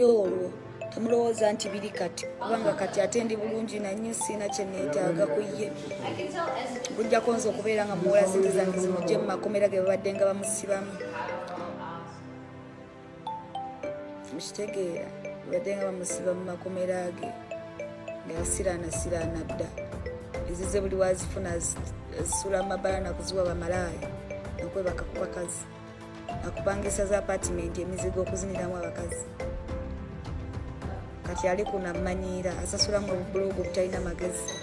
olwo temulowooza nti biri kati kubanga kati ate ndi bulungi nannyo siina kye neetaaga ku ye. Bujjako nze okubeera nga muwola ssente zange zimugye mu makomera ge babadde nga bamusibamu. Mukitegeera babadde nga bamusiba mu makomera ge ng'asiraanasiraana dda. Ezize buli wazifuna zisula mu mabala nakuziwa bamalaaya nakwebaka ku bakazi nakupangisa za apatimenti emizigo okuziniramu abakazi. Kati ali kunammanyiira asasula mu bubulogo butalina magezi.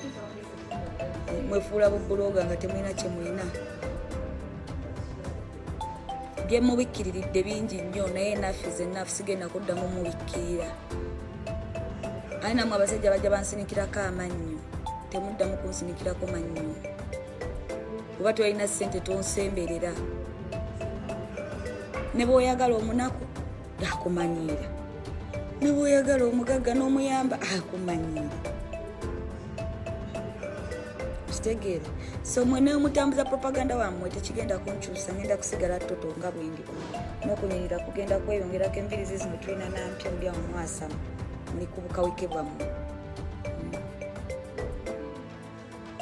Mwefuula bubuloga nga temulina kye mulina. Bye mubikkiriridde bingi nnyo naye naffe zennafu sigenda kuddamu mubikkirira. Ali nammwe abasajja bajja bansinikirako amannyo temuddamu kunsinikirako mannyo. Oba tolina ssente tonsemberera. Ne bw'oyagala omunaku akumanyiira. Ne bw'oyagala omugagga n'omuyamba akumanyiira. Kitegeere. So mwene omutambuza propaganda wammwe tekigenda kunkyusa ngenda kusigala Toto nga bwendi. N'okunyirira kugenda kweyongerako envirizi zino tulina nampya muli awo mwasama. Muli ku bukaweke bwammwe.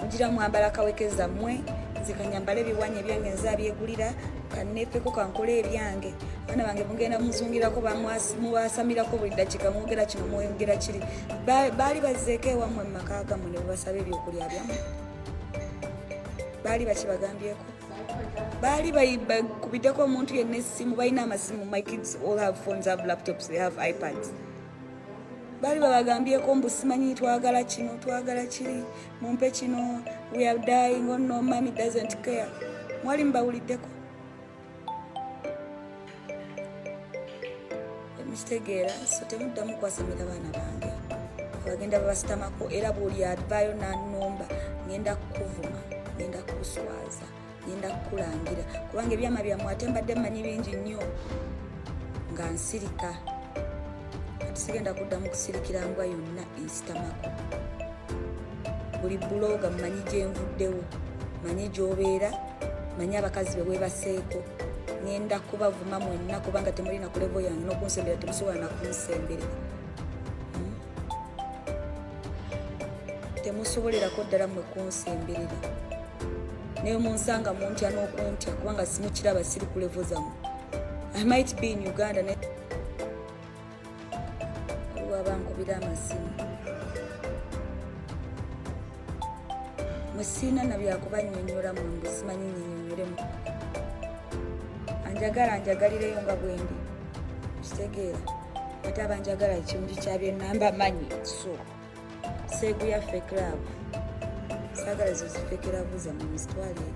Mugira mwambala kaweke zammwe zikanyambala ebiwanya ebyange nzabyegulira kanneefeko kankole ebyange. Abaana bange mugenda muzungirako mubasamirako buli ddakiika mwogera kino mwogera kiri. Baali bazzeeko ewammwe mu maka gammwe ne babasaba ebyokulya byammwe. Baali bakibagambyeko. Baali bakubiddeko omuntu yenna essimu balina amasimu. My kids all have phones, have laptops, they have iPads. Baali babagambyeko mbu simanyi twagala kino twagala kiri mumpe kino we are dying oh no mommy doesn't care. Mwali mbawuliddeko. Mukitegeera so temuddamu kwasamira baana bange bagenda babasitamako era bw'oli advayo n'annumba ngenda kukuvuma ngenda kukuswaza ngenda kukulangira kubanga ebyama byammwe ate mbadde mmanyi bingi nnyo nga nsirika. Sigenda kuddamu kusirikira mbwa yonna ensitamako. Buli buloga mmanyi gye nvuddewo manyi gy'obeera manyi abakazi be webaseeko. Ngenda kubavuma mwenna kubanga temulina ku level yange n'okunsembera temusobola na kunsemberera. Temusobolerako ddala mmwe kunsemberera. Naye munsanga muntya n'okuntya kubanga simukiraba siri ku level zammwe. I might be in Uganda bankubira amasimu. Mwe siina na byakubanyonnyola mu mbu simanyi nyinyonnyolemu. Anjagala njagalireyo nga bwendi. Kitegeera ate abanjagala ekirungi kyabyo namba manyi so seegu ya fake love saagala ezo zifake love zammwe muzitwale eri.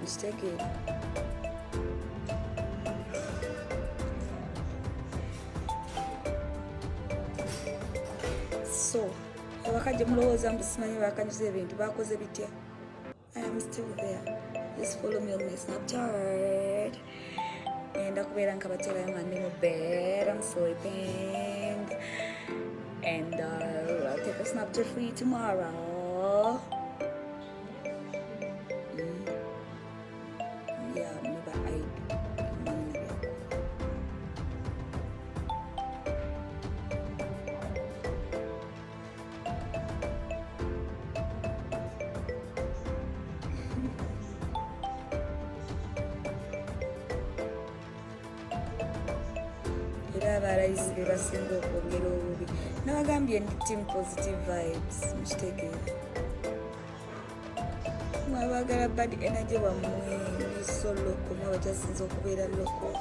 Kitegeera so abakajja mulowooza mbu simanyi bakanyuza ebintu bakoze bitya. I am still there. Just follow me on my Snapchat. And kubeera nkabaterayo nga ndi mu bed. I'm sleeping. And I'll take a Snapchat for you tomorrow. Yeah, maybe I abalayisi be basinga okwogera obubi nabagambye ndi team positive vibes. Mukitegeera mwabagala bad energy wammwe muliso loko mwabakyasinza okubeera loko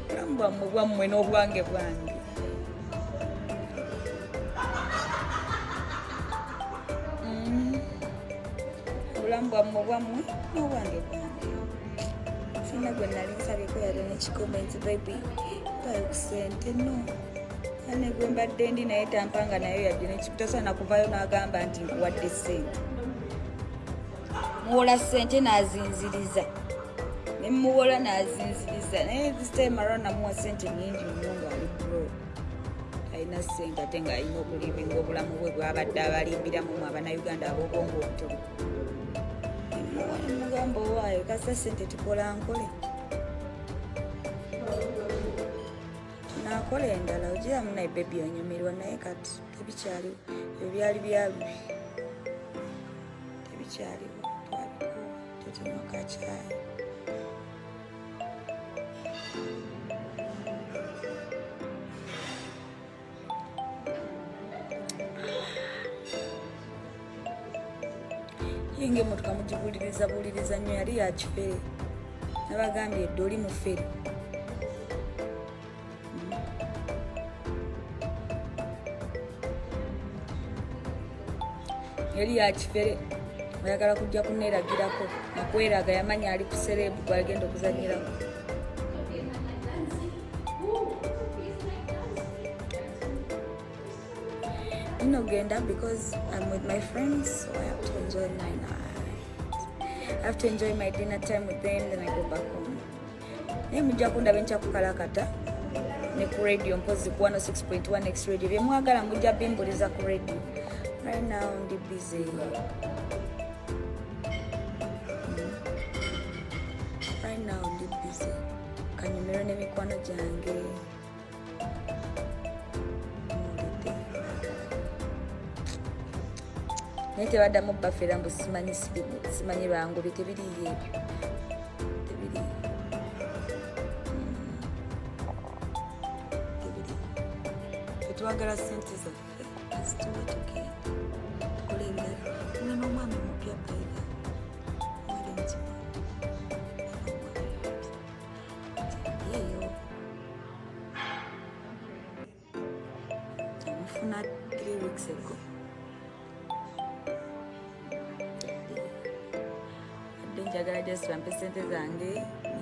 bulamu bwammwe bwammwe n'obwange bwange. Bulamu bwammwe bwammwe n'obwange bwange. Sina gwe nali nsabyeko yali nekikomenti baby bayo kusente no ane gwe mbadde ndi naye tampanga nayo yadde nekitasaana kuvayo n'agamba nti nkuwadde ssente. Muwola ssente n'azinziriza ne muwola n'azinziriza naye this time around namuwa ssente nnyingi nnyo ng'ali bro alina ssente ate ng'alina okulivinga obulamu bwe bwabadde abalimbiramu mu Abanayuganda ab'obwongo obutono. Mugamba owaayo kasa ssente tukola nkole nakola endala ogiramu naye bebi onyumirwa naye kati tebikyaliwo ebyo byali byalubi tebikyaliwo twabikuba tutunywa kacyayi yenge emotoka mugibuliriza nnyo yali yakifere nabagambye edde oli mufere yali yakifere oyagala kujja kuneeragirako nakweraga yamanya ali ku serebu gwagenda okuzanyirako genda because I'm with my friends, so I have to enjoy my night. I have to enjoy my dinner time with them, then I go back home. Naye mujja kundaba enkya kukalakata ne ku radio mpozi ku 106.1 next radio bye mwagala mujja bimbuliza ku radio. Right now ndi busy. Right now ndi busy. Kanyumiro n'emikwano gyange. Naye tebaddamu bafera mbu simanyi bangobe tebiriyo ebyo tebiriyo tetwagala ssente zaffe azituwe tugenda tukole ebirala nga n'omwami mupya baira wali ntima yeyo amufuna 3 weeks ago. Njagala just bampe ssente zange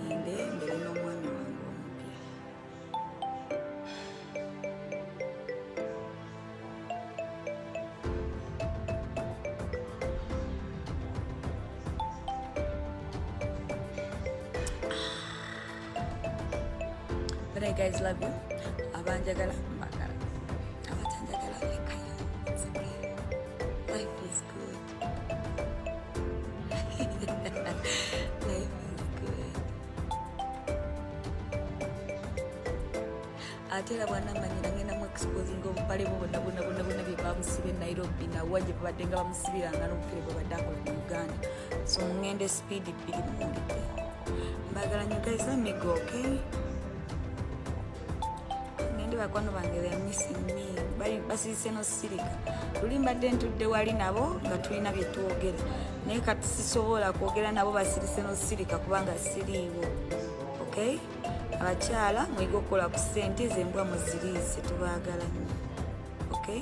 ngende mbere n'omwami wange omupya. But I guys love you. Abanjagala mbagala. Abatanjagala lekayo. It's okay. Life is good. Life is good. Ate era bwanamanyira ngenda mu exposing obupale bonna bye bamusiba e Nairobi nawa gye babadde nga bamusibiranga n'obufere bwe badde akola mu Uganda. So ngende speed 2 muwulidde. Mbagala nnyo guys, let me go, okay? Ngende bakwano bange they are missing me. Bali basiise no sirika. Luli mbadde ntudde wali nabo nga tulina bye twogera. Naye kati sisobola kwogera nabo basirise no sirika kubanga siriiwo. Okay? Abakyala mwige okukola ku ssente zembwa muziriise tubaagala nnyo. Okay?